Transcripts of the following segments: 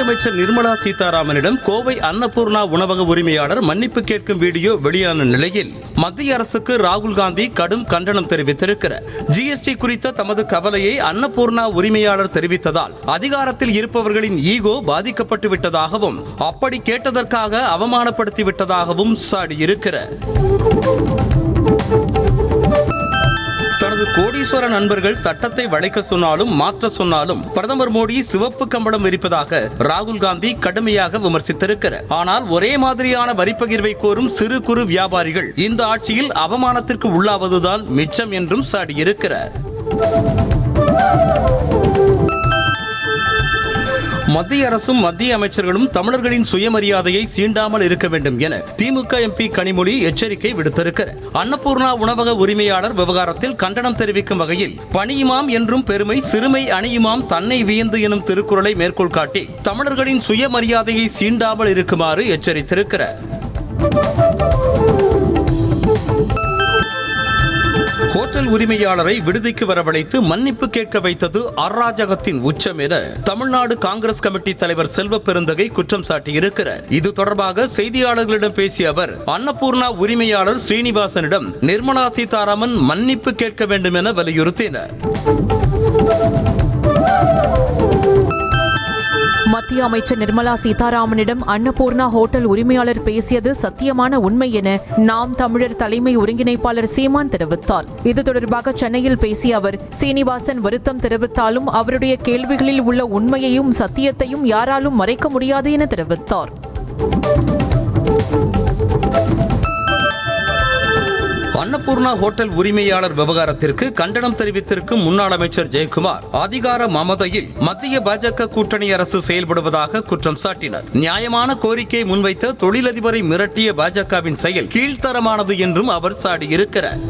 நிதியமைச்சர் நிர்மலா சீதாராமனிடம் கோவை அன்னபூர்ணா உணவக உரிமையாளர் மன்னிப்பு கேட்கும் வீடியோ வெளியான நிலையில் மத்திய அரசுக்கு ராகுல் காந்தி கடும் கண்டனம் தெரிவித்திருக்கிறார். ஜிஎஸ்டி குறித்த தமது கவலையை அன்னபூர்ணா உரிமையாளர் தெரிவித்ததால் அதிகாரத்தில் இருப்பவர்களின் ஈகோ பாதிக்கப்பட்டு விட்டதாகவும் அப்படி கேட்டதற்காக அவமானப்படுத்தி விட்டதாகவும் சாடியிருக்கிறார். தனது கோடீஸ்வர நண்பர்கள் சட்டத்தை வளைக்க சொன்னாலும் மாற்ற சொன்னாலும் பிரதமர் மோடி சிவப்பு கம்பளம் விரிப்பதாக ராகுல் காந்தி கடுமையாக விமர்சித்திருக்கிறார். ஆனால் ஒரே மாதிரியான வரிப்பகிர்வை கோரும் சிறு குறு வியாபாரிகள் இந்த ஆட்சியில் அவமானத்திற்கு உள்ளாவதுதான் மிச்சம் என்றும் சாடியிருக்கிறார். மத்திய அரசும் மத்திய அமைச்சர்களும் தமிழர்களின் சுயமரியாதையை சீண்டாமல் இருக்க வேண்டும் என திமுக எம்பி கனிமொழி எச்சரிக்கை விடுத்திருக்கிறார். அன்னபூர்ணா உணவக உரிமையாளர் விவகாரத்தில் கண்டனம் தெரிவிக்கும் வகையில் பணியுமாம் என்றும் பெருமை சிறுமை அணியுமாம் தன்னை வியந்து எனும் திருக்குறளை மேற்கோள் காட்டி தமிழர்களின் சுயமரியாதையை சீண்டாமல் இருக்குமாறு எச்சரித்திருக்கிறார். ஹோட்டல் உரிமையாளரை விடுதிக்கு வரவழைத்து மன்னிப்பு கேட்க வைத்தது அராஜகத்தின் உச்சம் என தமிழ்நாடு காங்கிரஸ் கமிட்டி தலைவர் செல்வ பெருந்தகை குற்றம் சாட்டியிருக்கிறார். இது தொடர்பாக செய்தியாளர்களிடம் பேசிய அவர் அன்னபூர்ணா உரிமையாளர் ஸ்ரீனிவாசனிடம் நிர்மலா சீதாராமன் மன்னிப்பு கேட்க வேண்டும் என வலியுறுத்தினார். மத்திய அமைச்சர் நிர்மலா சீதாராமனிடம் அன்னபூர்ணா ஹோட்டல் உரிமையாளர் பேசியது சத்தியமான உண்மை என நாம் தமிழர் தலைமை ஒருங்கிணைப்பாளர் சீமான் தெரிவித்தார். இது தொடர்பாக சென்னையில் பேசிய அவர் சீனிவாசன் வருத்தம் தெரிவித்தாலும் அவருடைய கேள்விகளில் உள்ள உண்மையையும் சத்தியத்தையும் யாராலும் மறைக்க முடியாது என தெரிவித்தார். அன்னபூர்ணா ஹோட்டல் உரிமையாளர் விவகாரத்திற்கு கண்டனம் தெரிவித்திருக்கும் முன்னாள் அமைச்சர் ஜெயக்குமார் அதிகார மமதையில் மத்திய பாஜக கூட்டணி அரசு செயல்படுவதாக குற்றம் சாட்டினார். நியாயமான கோரிக்கையை முன்வைத்த தொழிலதிபரை மிரட்டிய பாஜகவின் செயல் கீழ்த்தரமானது என்றும் அவர் சாடியிருக்கிறார்.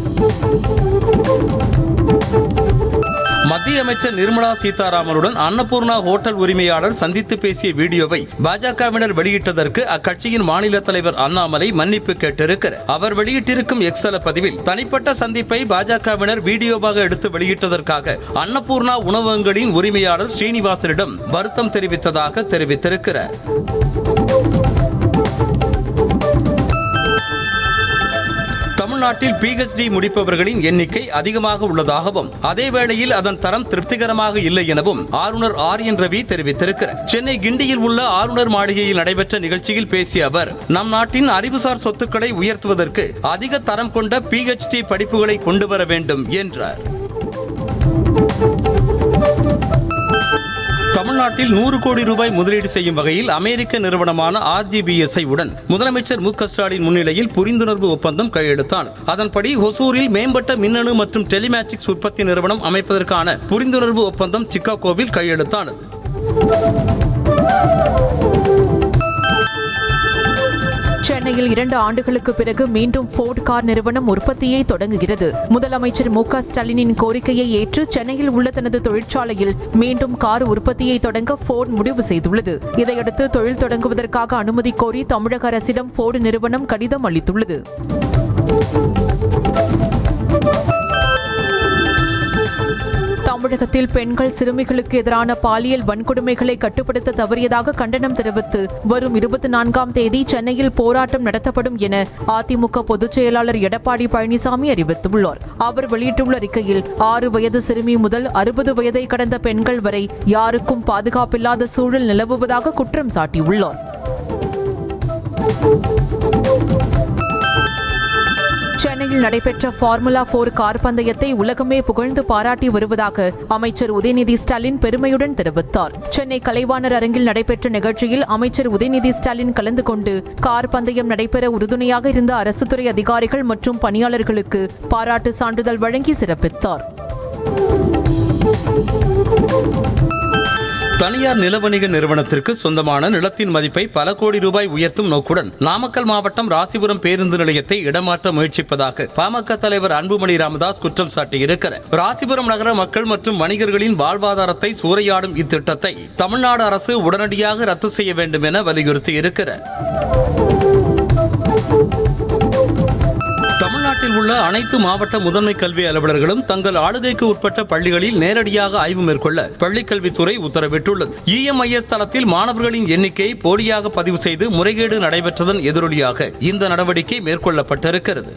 மத்திய அமைச்சர் நிர்மலா சீதாராமனுடன் அன்னபூர்ணா ஹோட்டல் உரிமையாளர் சந்தித்து பேசிய வீடியோவை பாஜகவினர் வெளியிட்டதற்கு அக்கட்சியின் மாநில தலைவர் அண்ணாமலை மன்னிப்பு கேட்டிருக்கிறார். அவர் வெளியிட்டிருக்கும் எக்ஸல பதிவில் தனிப்பட்ட சந்திப்பை பாஜகவினர் வீடியோவாக எடுத்து வெளியிட்டதற்காக அன்னபூர்ணா உணவகங்களின் உரிமையாளர் ஸ்ரீனிவாசனிடம் வருத்தம் தெரிவித்ததாக தெரிவித்திருக்கிறார். தமிழ்நாட்டில் PhD முடிப்பவர்களின் எண்ணிக்கை அதிகமாக உள்ளதாகவும் அதேவேளையில் அதன் தரம் திருப்திகரமாக இல்லை எனவும் ஆளுநர் RN ரவி தெரிவித்திருக்கிறார். சென்னை கிண்டியில் உள்ள ஆளுநர் மாளிகையில் நடைபெற்ற நிகழ்ச்சியில் பேசிய அவர் நம் நாட்டின் அறிவுசார் சொத்துக்களை உயர்த்துவதற்கு அதிக தரம் கொண்ட PhD படிப்புகளை கொண்டு வர வேண்டும் என்றார். தமிழ்நாட்டில் 100 கோடி ரூபாய் முதலீடு செய்யும் வகையில் அமெரிக்க நிறுவனமான RGBSI உடன் முதலமைச்சர் மு க ஸ்டாலின் முன்னிலையில் புரிந்துணர்வு ஒப்பந்தம் கையெழுத்தானது. அதன்படி ஹொசூரில் மேம்பட்ட மின்னணு மற்றும் டெலிமேட்டிக்ஸ் உற்பத்தி நிறுவனம் அமைப்பதற்கான புரிந்துணர்வு ஒப்பந்தம் சிகாகோவில் கையெழுத்தானது. சென்னையில் 2 ஆண்டுகளுக்கு பிறகு மீண்டும் போர்ட் கார் நிறுவனம் உற்பத்தியை தொடங்குகிறது. முதலமைச்சர் மு க ஸ்டாலினின் கோரிக்கையை ஏற்று சென்னையில் உள்ள தனது தொழிற்சாலையில் மீண்டும் கார் உற்பத்தியை தொடங்க போர்ட் முடிவு செய்துள்ளது. இதையடுத்து தொழில் தொடங்குவதற்காக அனுமதி கோரி தமிழக அரசிடம் போர்ட் நிறுவனம் கடிதம் அளித்துள்ளது. தமிழகத்தில் பெண்கள் சிறுமிகளுக்கு எதிரான பாலியல் வன்கொடுமைகளை கட்டுப்படுத்த தவறியதாக கண்டனம் தெரிவித்து வரும் 24ஆம் தேதி சென்னையில் போராட்டம் நடத்தப்படும் என அதிமுக பொதுச் செயலாளர் எடப்பாடி பழனிசாமி அறிவித்துள்ளார். அவர் வெளியிட்டுள்ள அறிக்கையில் 6 வயது சிறுமி முதல் 60 வயதை கடந்த பெண்கள் வரை யாருக்கும் பாதுகாப்பில்லாத சூழல் நிலவுவதாக குற்றம் சாட்டியுள்ளார். சென்னையில் நடைபெற்ற ஃபார்முலா 4 கார் பந்தயத்தை உலகமே புகழ்ந்து பாராட்டி வருவதாக அமைச்சர் உதயநிதி ஸ்டாலின் பெருமையுடன் தெரிவித்தார். சென்னை கலைவாணர் அரங்கில் நடைபெற்ற நிகழ்ச்சியில் அமைச்சர் உதயநிதி ஸ்டாலின் கலந்து கொண்டு கார் பந்தயம் நடைபெற உறுதுணையாக இருந்த அரசுத்துறை அதிகாரிகள் மற்றும் பணியாளர்களுக்கு பாராட்டு சான்றிதழ் வழங்கி சிறப்பித்தார். தனியார் நிலவணிக நிறுவனத்திற்கு சொந்தமான நிலத்தின் மதிப்பை பல கோடி ரூபாய் உயர்த்தும் நோக்குடன் நாமக்கல் மாவட்டம் ராசிபுரம் பேருந்து நிலையத்தை இடமாற்ற முயற்சிப்பதாக பாமக தலைவர் அன்புமணி ராமதாஸ் குற்றம் சாட்டியிருக்கிறார். ராசிபுரம் நகர மக்கள் மற்றும் வணிகர்களின் வாழ்வாதாரத்தை சூறையாடும் இத்திட்டத்தை தமிழ்நாடு அரசு உடனடியாக ரத்து செய்ய வேண்டும் என வலியுறுத்தியிருக்கிறார். தமிழ்நாட்டில் உள்ள அனைத்து மாவட்ட முதன்மை கல்வி அலுவலர்களும் தங்கள் ஆளுகைக்கு உட்பட்ட பள்ளிகளில் நேரடியாக ஆய்வு மேற்கொள்ள பள்ளிக்கல்வித்துறை உத்தரவிட்டுள்ளது. EMIS தளத்தில் மாணவர்களின் எண்ணிக்கையை போலியாக பதிவு செய்து முறைகேடு நடைபெற்றதன் எதிரொலியாக இந்த நடவடிக்கை மேற்கொள்ளப்பட்டிருக்கிறது.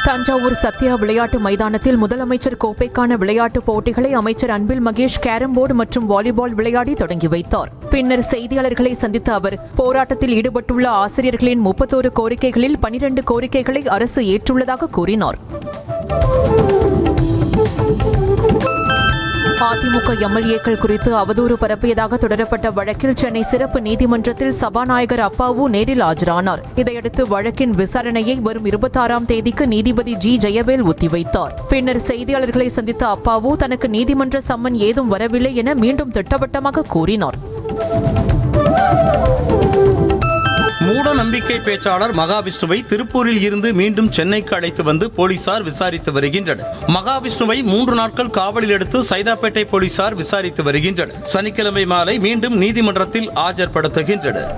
தஞ்சாவூர் சத்யா விளையாட்டு மைதானத்தில் முதலமைச்சர் கோப்பைக்கான விளையாட்டுப் போட்டிகளை அமைச்சர் அன்பில் மகேஷ் கேரம் போர்டு மற்றும் வாலிபால் விளையாடி தொடங்கி வைத்தார். பின்னர் செய்தியாளர்களை சந்தித்த அவர் போராட்டத்தில் ஈடுபட்டுள்ள ஆசிரியர்களின் 31 கோரிக்கைகளில் 12 கோரிக்கைகளை அரசு ஏற்றுள்ளதாக கூறினார். அதிமுக MLA-க்கள் குறித்து அவதூறு பரப்பியதாக தொடரப்பட்ட வழக்கில் சென்னை சிறப்பு நீதிமன்றத்தில் சபாநாயகர் அப்பாவு நேரில் ஆஜரானார். இதையடுத்து வழக்கின் விசாரணையை வரும் 26ஆம் தேதிக்கு நீதிபதி G. ஜெயவேல் ஒத்திவைத்தார். பின்னர் செய்தியாளர்களை சந்தித்த அப்பாவு தனக்கு நீதிமன்ற சம்மன் ஏதும் வரவில்லை என மீண்டும் திட்டவட்டமாக கூறினார். மூட நம்பிக்கை பேச்சாளர் மகாவிஷ்ணுவை திருப்பூரில் இருந்து மீண்டும் சென்னைக்கு அழைத்து வந்து போலீசார் விசாரித்து வருகின்றனர். மகாவிஷ்ணுவை 3 நாட்கள் காவலில் எடுத்து சைதாப்பேட்டை போலீசார் விசாரித்து வருகின்றனர். சனிக்கிழமை மாலை மீண்டும் நீதிமன்றத்தில் ஆஜர்படுத்துகின்றனர்.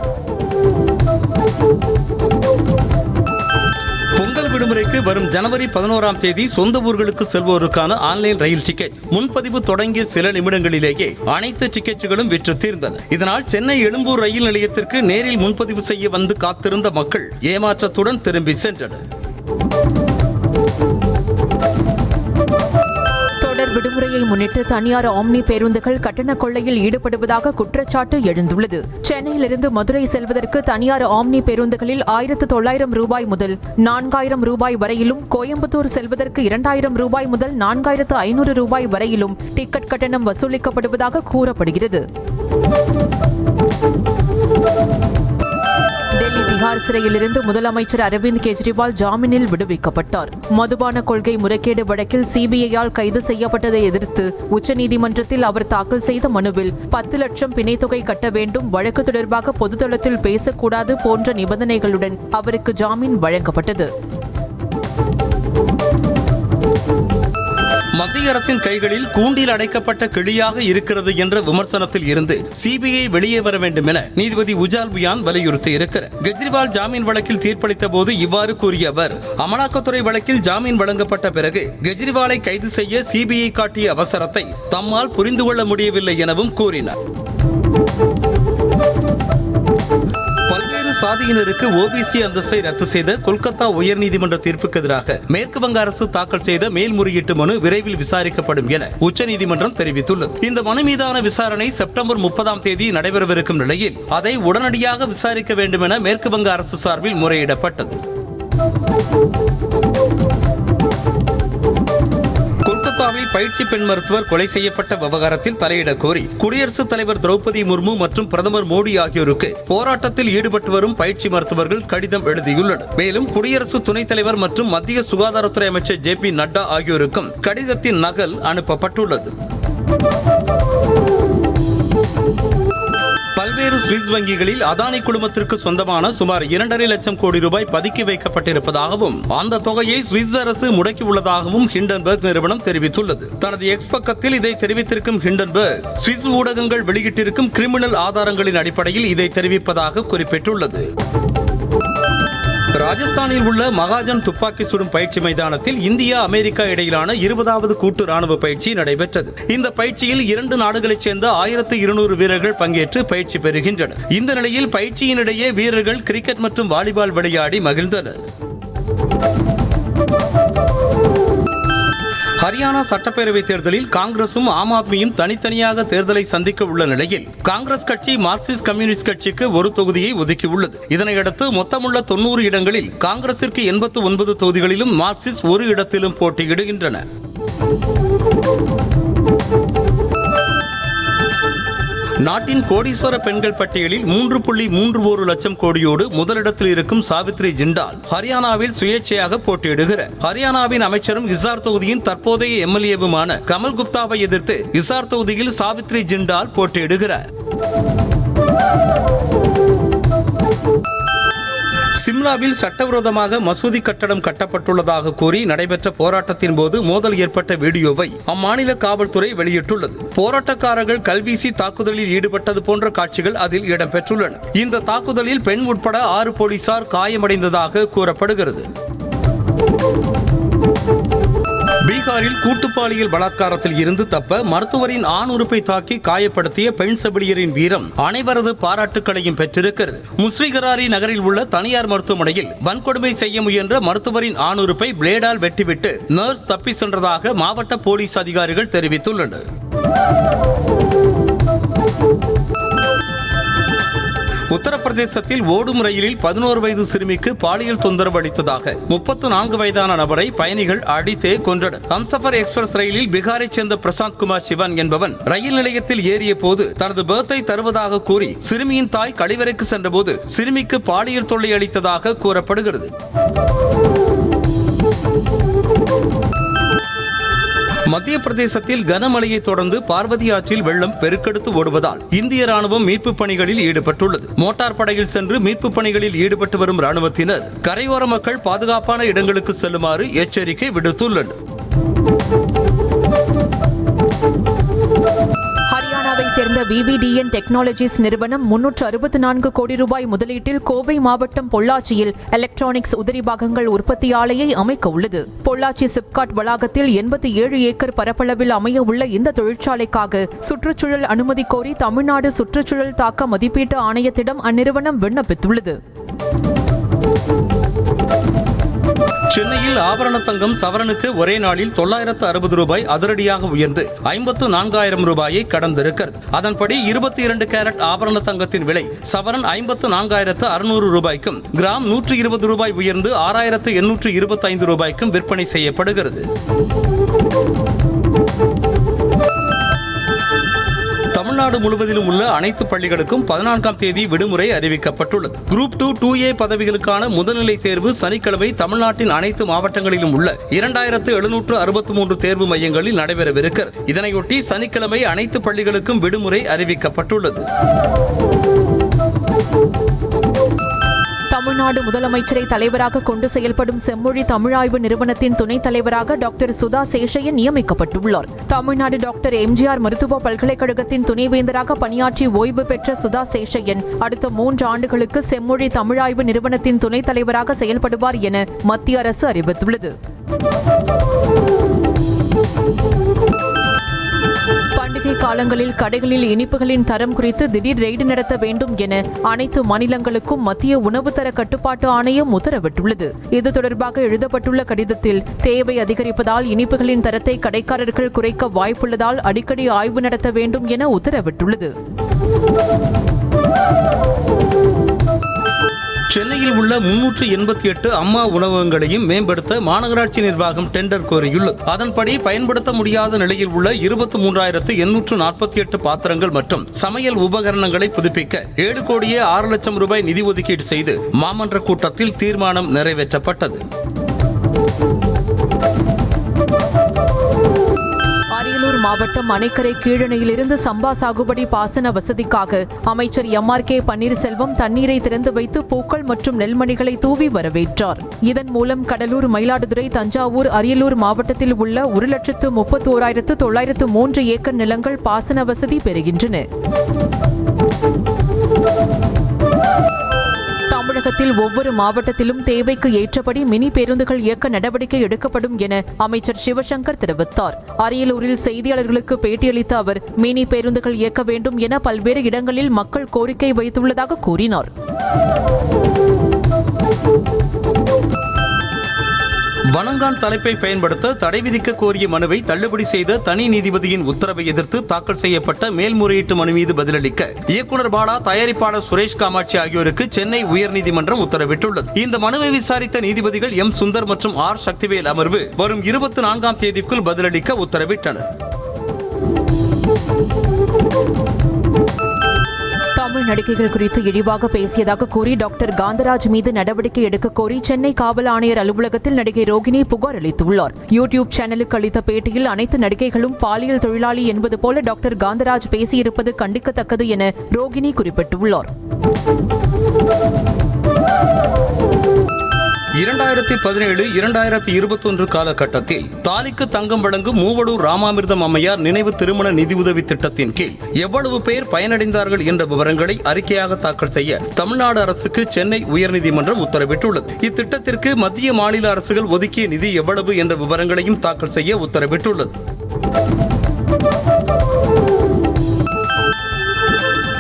பொங்கல் விடுமுறைக்கு வரும் ஜனவரி 11ஆம் தேதி சொந்த ஊர்களுக்கு செல்வோருக்கான ஆன்லைன் ரயில் டிக்கெட் முன்பதிவு தொடங்கிய சில நிமிடங்களிலேயே அனைத்து டிக்கெட்டுகளும் விற்று தீர்ந்தன. இதனால் சென்னை எழும்பூர் ரயில் நிலையத்திற்கு நேரில் முன்பதிவு செய்ய வந்து காத்திருந்த மக்கள் ஏமாற்றத்துடன் திரும்பி சென்றனர். தொடர் விடுமுறையை முன்னிட்டு தனியார் ஆம்னி பேருந்துகள் கட்டண கொள்ளையில் ஈடுபடுவதாக குற்றச்சாட்டு எழுந்துள்ளது. சென்னையிலிருந்து மதுரை செல்வதற்கு தனியார் ஆம்னி பேருந்துகளில் 1900 ரூபாய் முதல் 4000 ரூபாய் வரையிலும், கோயம்புத்தூர் செல்வதற்கு 2000 ரூபாய் முதல் 4500 ரூபாய் வரையிலும் டிக்கெட் கட்டணம் வசூலிக்கப்படுவதாக கூறப்படுகிறது. டெல்லி திஹார் சிறையிலிருந்து முதலமைச்சர் அரவிந்த் கெஜ்ரிவால் ஜாமீனில் விடுவிக்கப்பட்டார். மதுபான கொள்கை முறைகேடு வழக்கில் CBI-யால் கைது செய்யப்பட்டதை எதிர்த்து உச்சநீதிமன்றத்தில் அவர் தாக்கல் செய்த மனுவில் 10 லட்சம் பிணைத்தொகை கட்ட வேண்டும், வழக்கு தொடர்பாக பொதுத்தளத்தில் பேசக்கூடாது போன்ற நிபந்தனைகளுடன் அவருக்கு ஜாமீன் வழங்கப்பட்டது. மத்திய அரசின் கைகளில் கூண்டில் அடைக்கப்பட்ட கிளியாக இருக்கிறது என்ற விமர்சனத்தில் இருந்து CBI வெளியே வர வேண்டும் என நீதிபதி உஜால் புயான் வலியுறுத்தி இருக்கிறார். கெஜ்ரிவால் ஜாமீன் வழக்கில் தீர்ப்பளித்த போது இவ்வாறு கூறிய அவர், அமலாக்கத்துறை வழக்கில் ஜாமீன் வழங்கப்பட்ட பிறகு கெஜ்ரிவாலை கைது செய்ய CBI காட்டிய அவசரத்தை தம்மால் புரிந்து கொள்ள முடியவில்லை எனவும் கூறினார். பல்வேறு சாதியினருக்கு OBC அந்தஸ்தை ரத்து செய்த கொல்கத்தா உயர்நீதிமன்ற தீர்ப்புக்கு எதிராக மேற்கு வங்க அரசு தாக்கல் செய்த மேல்முறையீட்டு மனு விரைவில் விசாரிக்கப்படும் என உச்சநீதிமன்றம் தெரிவித்துள்ளது. இந்த மனு மீதான விசாரணை செப்டம்பர் 30ஆம் தேதி நடைபெறவிருக்கும் நிலையில் அதை உடனடியாக விசாரிக்க வேண்டும் என மேற்கு வங்க அரசு சார்பில் முறையிடப்பட்டது. கொல்கத்தாவில் பயிற்சி பெண் மருத்துவர் கொலை செய்யப்பட்ட விவகாரத்தில் தலையிட கோரி குடியரசுத் தலைவர் திரௌபதி முர்மு மற்றும் பிரதமர் மோடி ஆகியோருக்கு போராட்டத்தில் ஈடுபட்டு வரும் பயிற்சி மருத்துவர்கள் கடிதம் எழுதியுள்ளனர். மேலும் குடியரசு துணைத் தலைவர் மற்றும் மத்திய சுகாதாரத்துறை அமைச்சர் JP நட்டா ஆகியோருக்கும் கடிதத்தின் நகல் அனுப்பப்பட்டுள்ளது. பல்வேறு சுவிஸ் வங்கிகளில் அதானி குழுமத்திற்கு சொந்தமான சுமார் 2.5 லட்சம் கோடி ரூபாய் பதுக்கி வைக்கப்பட்டிருப்பதாகவும் அந்த தொகையை சுவிஸ் அரசு முடக்கியுள்ளதாகவும் ஹிண்டன்பர்க் நிறுவனம் தெரிவித்துள்ளது. தனது எக்ஸ் பக்கத்தில் இதை தெரிவித்திருக்கும் ஹிண்டன்பர்க், சுவிஸ் ஊடகங்கள் வெளியிட்டிருக்கும் கிரிமினல் ஆதாரங்களின் அடிப்படையில் இதை தெரிவிப்பதாக குறிப்பிட்டுள்ளது. ராஜஸ்தானில் உள்ள மகாஜன் துப்பாக்கி சுடும் பயிற்சி மைதானத்தில் இந்தியா அமெரிக்கா இடையிலான 20வது கூட்டு ராணுவ பயிற்சி நடைபெற்றது. இந்த பயிற்சியில் 2 நாடுகளைச் சேர்ந்த 1200 வீரர்கள் பங்கேற்று பயிற்சி பெறுகின்றனர். இந்த நிலையில் பயிற்சியினிடையே வீரர்கள் கிரிக்கெட் மற்றும் வாலிபால் விளையாடி மகிழ்ந்தனர். ஹரியானா சட்டப்பேரவை தேர்தலில் காங்கிரசும் ஆம் ஆத்மியும் தனித்தனியாக தேர்தலை சந்திக்க உள்ள நிலையில் காங்கிரஸ் கட்சி மார்க்சிஸ்ட் கம்யூனிஸ்ட் கட்சிக்கு ஒரு தொகுதியை ஒதுக்கியுள்ளது. இதனையடுத்து மொத்தமுள்ள 90 இடங்களில் காங்கிரசிற்கு 89 தொகுதிகளிலும் மார்க்சிஸ்ட் ஒரு இடத்திலும் போட்டியிடுகின்றன. நாட்டின் கோடீஸ்வர பெண்கள் பட்டியலில் 3.31 லட்சம் கோடியோடு முதலிடத்தில் இருக்கும் சாவித்ரி ஜிண்டால் ஹரியானாவில் சுயேட்சையாக போட்டியிடுகிறார். ஹரியானாவின் அமைச்சரும் ஹிசார் தொகுதியின் தற்போதைய MLA-வுமான கமல் குப்தாவை எதிர்த்து ஹிசார் தொகுதியில் சாவித்ரி ஜிண்டால் போட்டியிடுகிறார். சிம்லாவில் சட்டவிரோதமாக மசூதி கட்டடம் கட்டப்பட்டுள்ளதாக கூறி நடைபெற்ற போராட்டத்தின் போது மோதல் ஏற்பட்ட வீடியோவை அம்மாநில காவல்துறை வெளியிட்டுள்ளது. போராட்டக்காரர்கள் கல்வீசி தாக்குதலில் ஈடுபட்டது போன்ற காட்சிகள் அதில் இடம்பெற்றுள்ளன. இந்த தாக்குதலில் பெண் உட்பட 6 போலீசார் காயமடைந்ததாக கூறப்படுகிறது. பீகாரில் கூட்டுப்பாலியல் பலாத்காரத்தில் இருந்து தப்ப மருத்துவரின் ஆண் உறுப்பை தாக்கி காயப்படுத்திய பெண் செவிலியரின் வீரம் அனைவரது பாராட்டுக்களையும் பெற்றிருக்கிறது. முஸ்ரிகராரி நகரில் உள்ள தனியார் மருத்துவமனையில் வன்கொடுமை செய்ய முயன்ற மருத்துவரின் ஆண் உறுப்பை பிளேடால் வெட்டிவிட்டு நர்ஸ் தப்பி சென்றதாக மாவட்ட போலீஸ் அதிகாரிகள் தெரிவித்துள்ளனர். உத்தரப்பிரதேசத்தில் ஓடும் ரயிலில் 11 வயது சிறுமிக்கு பாலியல் தொந்தரவு அளித்ததாக 34 வயதான நபரை பயணிகள் அடித்தே கொன்றனர். ஹம்சஃபர் எக்ஸ்பிரஸ் ரயிலில் பீகாரைச் சேர்ந்த பிரசாந்த் குமார் சிவன் என்பவன் ரயில் நிலையத்தில் ஏறிய போது தனது பர்த்தை தருவதாக கூறி சிறுமியின் தாய் கழிவறைக்கு சென்றபோது சிறுமிக்கு பாலியல் தொல்லை அளித்ததாக கூறப்படுகிறது. மத்திய பிரதேசத்தில் கனமழையை தொடர்ந்து பார்வதி ஆற்றில் வெள்ளம் பெருக்கெடுத்து ஓடுவதால் இந்திய ராணுவம் மீட்புப் பணிகளில் ஈடுபட்டுள்ளது. மோட்டார் படையில் சென்று மீட்புப் பணிகளில் ஈடுபட்டு வரும் ராணுவத்தினர் கரையோர மக்கள் பாதுகாப்பான இடங்களுக்கு செல்லுமாறு எச்சரிக்கை விடுத்துள்ளனர். ஹரியானாவை சேர்ந்த VVDN டெக்னாலஜிஸ் நிறுவனம் 364 கோடி ரூபாய் முதலீட்டில் கோவை மாவட்டம் பொள்ளாச்சியில் எலக்ட்ரானிக்ஸ் உதிரி பாகங்கள் உற்பத்தி ஆலையை அமைக்க உள்ளது. பொள்ளாச்சி சிப்காட் வளாகத்தில் 87 ஏக்கர் பரப்பளவில் அமைய உள்ள இந்த தொழிற்சாலைக்காக சுற்றுச்சூழல் அனுமதி கோரி தமிழ்நாடு சுற்றுச்சூழல் தாக்க மதிப்பீட்டு ஆணையத்திடம் அந்நிறுவனம் விண்ணப்பித்துள்ளது. சென்னையில் ஆபரண தங்கம் சவரனுக்கு ஒரே நாளில் 960 ரூபாய் அதிரடியாக உயர்ந்து 54,000 ரூபாயை கடந்திருக்கிறது. அதன்படி 22 கேரட் ஆபரண தங்கத்தின் விலை சவரன் 54,600 ரூபாய்க்கும் கிராம் 120 ரூபாய் உயர்ந்து 6,825 ரூபாய்க்கும் விற்பனை செய்யப்படுகிறது. தமிழ்நாடு முழுவதிலும் உள்ள அனைத்து பள்ளிகளுக்கும் 14ஆம் தேதி விடுமுறை அறிவிக்கப்பட்டுள்ளது. குரூப் 2, 2A பதவிகளுக்கான முதல்நிலை தேர்வு சனிக்கிழமை தமிழ்நாட்டின் அனைத்து மாவட்டங்களிலும் உள்ள 2763 தேர்வு மையங்களில் நடைபெறவிருக்கிறது. இதனையொட்டி சனிக்கிழமை அனைத்து பள்ளிகளுக்கும் விடுமுறை அறிவிக்கப்பட்டுள்ளது. தமிழ்நாடு முதலமைச்சரை தலைவராக கொண்டு செயல்படும் செம்மொழி தமிழாய்வு நிறுவனத்தின் துணைத் தலைவராக டாக்டர் சுதா சேஷையன் நியமிக்கப்பட்டுள்ளார். தமிழ்நாடு டாக்டர் MGR மருத்துவ பல்கலைக்கழகத்தின் துணைவேந்தராக பணியாற்றி ஓய்வு பெற்ற சுதா சேஷையன் அடுத்த 3 ஆண்டுகளுக்கு செம்மொழி தமிழாய்வு நிறுவனத்தின் துணைத் தலைவராக செயல்படுவார் என மத்திய அரசு அறிவித்துள்ளது. பண்டிகை காலங்களில் கடைகளில் இனிப்புகளின் தரம் குறித்து திடீர் ரெய்டு நடத்த வேண்டும் என அனைத்து மாநிலங்களுக்கும் மத்திய உணவு தர கட்டுப்பாட்டு ஆணையம் உத்தரவிட்டுள்ளது. இது தொடர்பாக எழுதப்பட்டுள்ள கடிதத்தில் தேவை அதிகரிப்பதால் இனிப்புகளின் தரத்தை கடைக்காரர்கள் குறைக்க வாய்ப்புள்ளதால் அடிக்கடி ஆய்வு நடத்த வேண்டும் என உத்தரவிட்டுள்ளது. சென்னையில் உள்ள 388 அம்மா உணவகங்களையும் மேம்படுத்த மாநகராட்சி நிர்வாகம் டெண்டர் கோரியுள்ளது. அதன்படி பயன்படுத்த முடியாத நிலையில் உள்ள 23,848 பாத்திரங்கள் மற்றும் சமையல் உபகரணங்களை புதுப்பிக்க 7 கோடியே 6 லட்சம் ரூபாய் நிதி ஒதுக்கீடு செய்து மாமன்ற கூட்டத்தில் தீர்மானம் நிறைவேற்றப்பட்டது. அரியலூர் மாவட்டம் அணைக்கரை கீழணையிலிருந்து சம்பா சாகுபடி பாசன வசதிக்காக அமைச்சர் MRK பன்னீர்செல்வம் தண்ணீரை திறந்து வைத்து பூக்கள் மற்றும் நெல்மணிகளை தூவி வரவேற்றார். இதன் மூலம் கடலூர், மயிலாடுதுறை, தஞ்சாவூர், அரியலூர் மாவட்டத்தில் உள்ள 1,31,903 ஏக்கர் நிலங்கள் பாசன வசதி பெறுகின்றன. தமிழகத்தில் ஒவ்வொரு மாவட்டத்திலும் தேவைக்கு ஏற்றபடி மினி பேருந்துகள் இயக்க நடவடிக்கை எடுக்கப்படும் என அமைச்சர் சிவசங்கர் தெரிவித்தார். அரியலூரில் செய்தியாளர்களுக்கு பேட்டியளித்த அவர் மினி பேருந்துகள் இயக்க வேண்டும் என பல்வேறு இடங்களில் மக்கள் கோரிக்கை வைத்துள்ளதாக கூறினார். வணங்கான் தலைப்பை பயன்படுத்த தடை விதிக்க கோரிய மனுவை தள்ளுபடி செய்த தனி நீதிபதியின் உத்தரவை எதிர்த்து தாக்கல் செய்யப்பட்ட மேல்முறையீட்டு மனு மீது பதிலளிக்க இயக்குநர் பாலா, தயாரிப்பாளர் சுரேஷ் காமாட்சி ஆகியோருக்கு சென்னை உயர்நீதிமன்றம் உத்தரவிட்டுள்ளது. இந்த மனுவை விசாரித்த நீதிபதிகள் M. சுந்தர் மற்றும் R. சக்திவேல் அமர்வு வரும் 24ஆம் தேதிக்குள் பதிலளிக்க உத்தரவிட்டனர். தமிழ் நடிகைகள் குறித்து இழிவாக பேசியதாக கூறி டாக்டர் காந்தராஜ் மீது நடவடிக்கை எடுக்க கோரி சென்னை காவல் ஆணையர் அலுவலகத்தில் நடிகை ரோகிணி புகார் அளித்துள்ளார். யூடியூப் சேனலுக்கு அளித்த பேட்டியில் அனைத்து நடிகைகளும் பாலியல் தொழிலாளி என்பது போல டாக்டர் காந்தராஜ் பேசியிருப்பது கண்டிக்கத்தக்கது என ரோகிணி குறிப்பிட்டுள்ளார். 2017-2021 காலகட்டத்தில் தாலிக்கு தங்கம் வழங்கும் மூவடூர் ராமாமிர்தம் அம்மையார் நினைவு திருமண நிதியுதவி திட்டத்தின் கீழ் எவ்வளவு பேர் பயனடைந்தார்கள் என்ற விவரங்களை அறிக்கையாக தாக்கல் செய்ய தமிழ்நாடு அரசுக்கு சென்னை உயர்நீதிமன்றம் உத்தரவிட்டுள்ளது. இத்திட்டத்திற்கு மத்திய மாநில அரசுகள் ஒதுக்கிய நிதி எவ்வளவு என்ற விவரங்களையும் தாக்கல் செய்ய உத்தரவிட்டுள்ளது.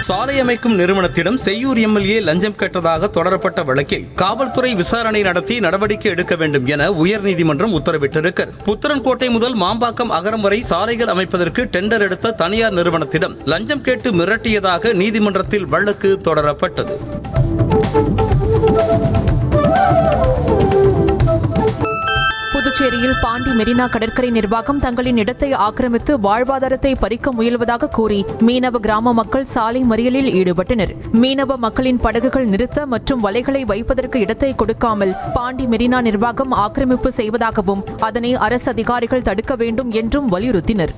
சாலை அமைக்கும் நிறுவனத்திடம் செய்யூர் எம்எல்ஏ லஞ்சம் கேட்டதாக தொடரப்பட்ட வழக்கில் காவல்துறை விசாரணை நடத்தி நடவடிக்கை எடுக்க வேண்டும் என உயர்நீதிமன்றம் உத்தரவிட்டிருக்கிறது. புத்தரன்கோட்டை முதல் மாம்பாக்கம் அகரம் வரை சாலைகள் அமைப்பதற்கு டெண்டர் எடுத்த தனியார் நிறுவனத்திடம் லஞ்சம் கேட்டு மிரட்டியதாக நீதிமன்றத்தில் வழக்கு தொடரப்பட்டது. புதுச்சேரியில் பாண்டி மெரினா கடற்கரை நிர்வாகம் தங்களின் இடத்தை ஆக்கிரமித்து வாழ்வாதாரத்தை பறிக்க முயல்வதாக கூறி மீனவ கிராம மக்கள் சாலை மறியலில் ஈடுபட்டனர். மீனவ மக்களின் படகுகள் நிறுத்த மற்றும் வலைகளை வைப்பதற்கு இடத்தை கொடுக்காமல் பாண்டி மெரினா நிர்வாகம் ஆக்கிரமிப்பு செய்வதாகவும் அதனை அரசு அதிகாரிகள் தடுக்க வேண்டும் என்றும் வலியுறுத்தினர்.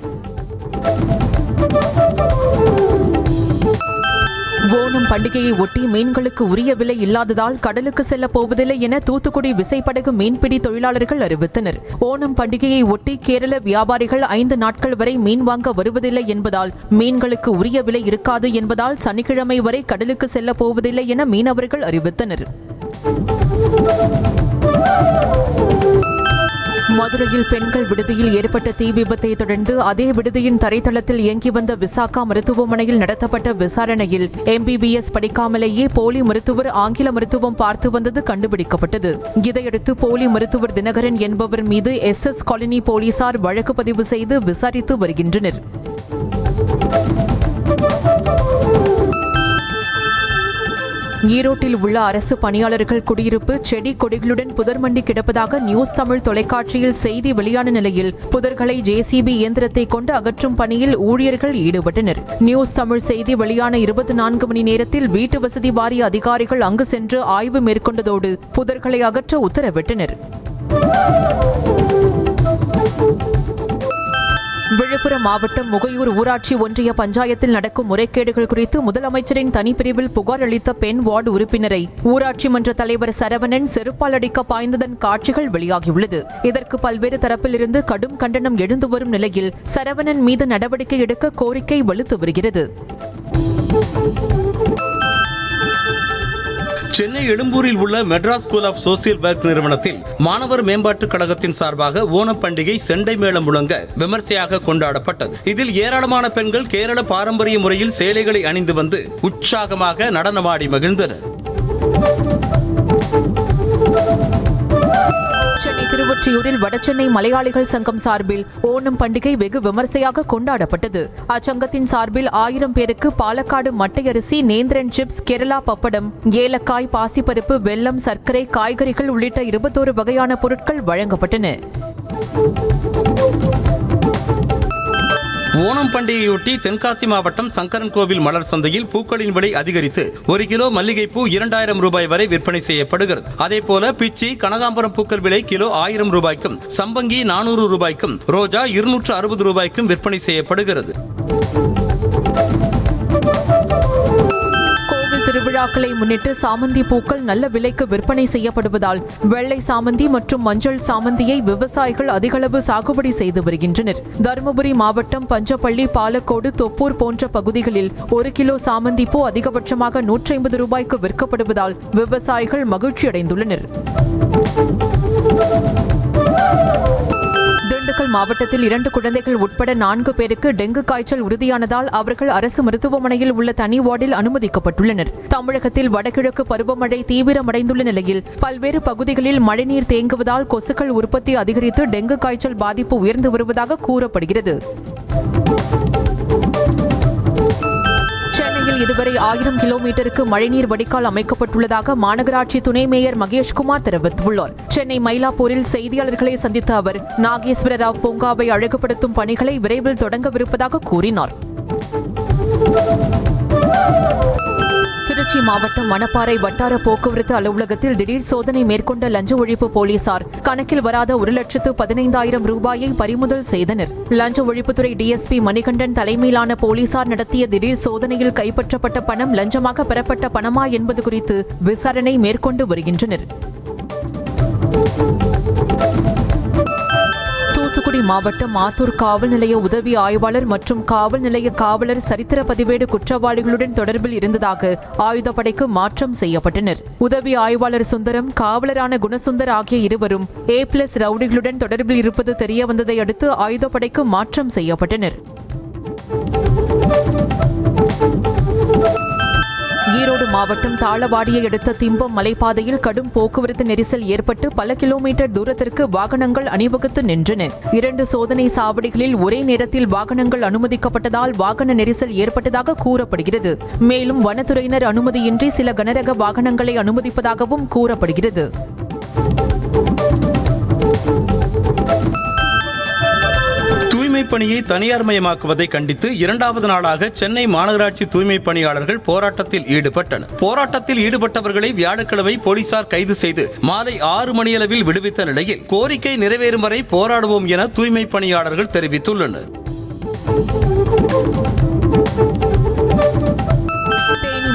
ஓணம் பண்டிகையை ஒட்டி மீன்களுக்கு உரிய விலை இல்லாததால் கடலுக்கு செல்ல போவதில்லை என தூத்துக்குடி விசைப்படகு மீன்பிடி தொழிலாளர்கள் அறிவித்தனர். ஓணம் பண்டிகையை ஒட்டி கேரள வியாபாரிகள் 5 நாட்கள் வரை மீன் வாங்க வருவதில்லை என்பதால் மீன்களுக்கு உரிய விலை இருக்காது என்பதால் சனிக்கிழமை வரை கடலுக்கு செல்ல போவதில்லை என மீனவர்கள் அறிவித்தனர். மதுரையில் பெண்கள் விடுதியில் ஏற்பட்ட தீ விபத்தை தொடர்ந்து அதே விடுதியின் தரைத்தளத்தில் இயங்கி வந்த விசாகா மருத்துவமனையில் நடத்தப்பட்ட விசாரணையில் MBBS படிக்காமலேயே போலி மருத்துவர் ஆங்கில மருத்துவம் பார்த்து வந்தது கண்டுபிடிக்கப்பட்டது. இதையடுத்து போலி மருத்துவர் தினகரன் என்பவர் மீது SS காலனி போலீசார் வழக்கு பதிவு செய்து விசாரித்து வருகின்றனர். ஈரோட்டில் உள்ள அரசு பணியாளர்கள் குடியிருப்பு செடி கொடிகளுடன் புதர்மண்டி கிடப்பதாக நியூஸ் தமிழ் தொலைக்காட்சியில் செய்தி வெளியான நிலையில் புதர்களை JCB இயந்திரத்தை கொண்டு அகற்றும் பணியில் ஊழியர்கள் ஈடுபட்டனர். நியூஸ் தமிழ் செய்தி வெளியான 24 மணி நேரத்தில் வீட்டு வசதி வாரிய அதிகாரிகள் அங்கு சென்று ஆய்வு மேற்கொண்டதோடு புதர்களை அகற்ற உத்தரவிட்டனர். விழுப்புரம் மாவட்டம் முகையூர் ஊராட்சி ஒன்றிய பஞ்சாயத்தில் நடக்கும் முறைகேடுகள் குறித்து முதலமைச்சரின் தனிப்பிரிவில் புகார் அளித்த பெண் வார்டு உறுப்பினரை ஊராட்சி மன்ற தலைவர் சரவணன் செருப்பால் அடிக்க பாய்ந்ததன் காட்சிகள் வெளியாகியுள்ளது. இதற்கு பல்வேறு தரப்பிலிருந்து கடும் கண்டனம் எழுந்து வரும் நிலையில் சரவணன் மீது நடவடிக்கை எடுக்க கோரிக்கை வலுத்து வருகிறது. சென்னை எழும்பூரில் உள்ள Madras school of social work நிறுவனத்தில் மாணவர் மேம்பாட்டுக் கழகத்தின் சார்பாக ஓணம் பண்டிகை செண்டை மேளம் முழங்க விமர்சையாக கொண்டாடப்பட்டது. இதில் ஏராளமான பெண்கள் கேரள பாரம்பரிய முறையில் சேலைகளை அணிந்து வந்து உற்சாகமாக நடனமாடி மகிழ்ந்தனர். சென்னை திருவொற்றியூரில் வடசென்னை மலையாளிகள் சங்கம் சார்பில் ஓணம் பண்டிகை வெகு விமர்சையாக கொண்டாடப்பட்டது. அச்சங்கத்தின் சார்பில் 1000 பேருக்கு பாலக்காடு மட்டை அரிசி, நேந்திரன் சிப்ஸ், கேரளா பப்படம், ஏலக்காய், பாசிப்பருப்பு, வெல்லம், சர்க்கரை, காய்கறிகள் உள்ளிட்ட 21 வகையான பொருட்கள் வழங்கப்பட்டன. ஓணம் பண்டிகையொட்டி தென்காசி மாவட்டம் சங்கரன் கோவில் மலர் சந்தையில் பூக்களின் விலை அதிகரித்து 1 கிலோ மல்லிகைப்பூ 2000 ரூபாய் வரை விற்பனை செய்யப்படுகிறது. அதேபோல பிச்சி, கனகாம்பரம் பூக்கள் விலை கிலோ 1000 ரூபாய்க்கும், சம்பங்கி 400 ரூபாய்க்கும், ரோஜா 260 ரூபாய்க்கும் விற்பனை செய்யப்படுகிறது. திருவிழாக்களை முன்னிட்டு சாமந்தி பூக்கள் நல்ல விலைக்கு விற்பனை செய்யப்படுவதால் வெள்ளை சாமந்தி மற்றும் மஞ்சள் சாமந்தியை விவசாயிகள் அதிகளவு சாகுபடி செய்து வருகின்றனர். தருமபுரி மாவட்டம் பஞ்சப்பள்ளி, பாலக்கோடு, தொப்பூர் போன்ற பகுதிகளில் 1 கிலோ சாமந்தி பூ அதிகபட்சமாக 150 ரூபாய்க்கு விற்கப்படுவதால் விவசாயிகள் மகிழ்ச்சியடைந்துள்ளனர். திண்டுக்கல் மாவட்டத்தில் 2 குழந்தைகள் உட்பட 4 பேருக்கு டெங்கு காய்ச்சல் உறுதியானதால் அவர்கள் அரசு மருத்துவமனையில் உள்ள தனி வார்டில் அனுமதிக்கப்பட்டுள்ளனர். தமிழகத்தில் வடகிழக்கு பருவமழை தீவிரமடைந்துள்ள நிலையில் பல்வேறு பகுதிகளில் மழைநீர் தேங்குவதால் கொசுக்கள் உற்பத்தி அதிகரித்து டெங்கு காய்ச்சல் பாதிப்பு உயர்ந்து வருவதாக கூறப்படுகிறது. சென்னையில் இதுவரை 1000 கிலோமீட்டருக்கு மழைநீர் வடிகால் அமைக்கப்பட்டுள்ளதாக மாநகராட்சி துணை மேயர் மகேஷ்குமார் தெரிவித்துள்ளார். சென்னை மயிலாப்பூரில் செய்தியாளர்களை சந்தித்த அவர் நாகேஸ்வர ராவ் பூங்காவை அழகுபடுத்தும் பணிகளை விரைவில் தொடங்கவிருப்பதாக கூறினார். திருச்சி மாவட்டம் மணப்பாறை வட்டார போக்குவரத்து அலுவலகத்தில் திடீர் சோதனை மேற்கொண்ட லஞ்ச ஒழிப்பு போலீசார் கணக்கில் வராத 1,15,000 ரூபாயை பறிமுதல் செய்தனர். லஞ்ச ஒழிப்புத்துறை டிஎஸ்பி மணிகண்டன் தலைமையிலான போலீசார் நடத்திய திடீர் சோதனையில் கைப்பற்றப்பட்ட பணம் லஞ்சமாக பெறப்பட்ட பணமா என்பது குறித்து விசாரணை மேற்கொண்டு வருகின்றனர். தூத்துக்குடி மாவட்டம் ஆத்தூர் காவல் நிலைய உதவி ஆய்வாளர் மற்றும் காவல் நிலைய காவலர் சரித்திர பதிவேடு குற்றவாளிகளுடன் தொடர்பில் இருந்ததாக ஆயுதப்படைக்கு மாற்றம் செய்யப்பட்டனர். உதவி ஆய்வாளர் சுந்தரம், காவலரான குணசுந்தர் ஆகிய இருவரும் A+ ரவுடிகளுடன் தொடர்பில் இருப்பது தெரியவந்ததை அடுத்து ஆயுதப்படைக்கு மாற்றம் செய்யப்பட்டனர். ஈரோடு மாவட்டம் தாளவாடியை அடுத்த திம்பம் மலைப்பாதையில் கடும் போக்குவரத்து நெரிசல் ஏற்பட்டு பல கிலோமீட்டர் தூரத்திற்கு வாகனங்கள் அணிவகுத்து நின்றன. 2 சோதனை சாவடிகளில் ஒரே நேரத்தில் வாகனங்கள் அனுமதிக்கப்பட்டதால் வாகன நெரிசல் ஏற்பட்டதாக கூறப்படுகிறது. மேலும் வனத்துறையினர் அனுமதியின்றி சில கனரக வாகனங்களை அனுமதிப்பதாகவும் கூறப்படுகிறது. தூய்மை பணியை தனியார் மயமாக்குவதை கண்டித்து 2வது நாளாக சென்னை மாநகராட்சி தூய்மை பணியாளர்கள் போராட்டத்தில் ஈடுபட்டனர். போராட்டத்தில் ஈடுபட்டவர்களை வியாழக்கிழமை போலீசார் கைது செய்து மாலை 6 மணியளவில் விடுவித்த நிலையில் கோரிக்கை நிறைவேறும் வரை போராடுவோம் என தூய்மை பணியாளர்கள் தெரிவித்துள்ளனர்.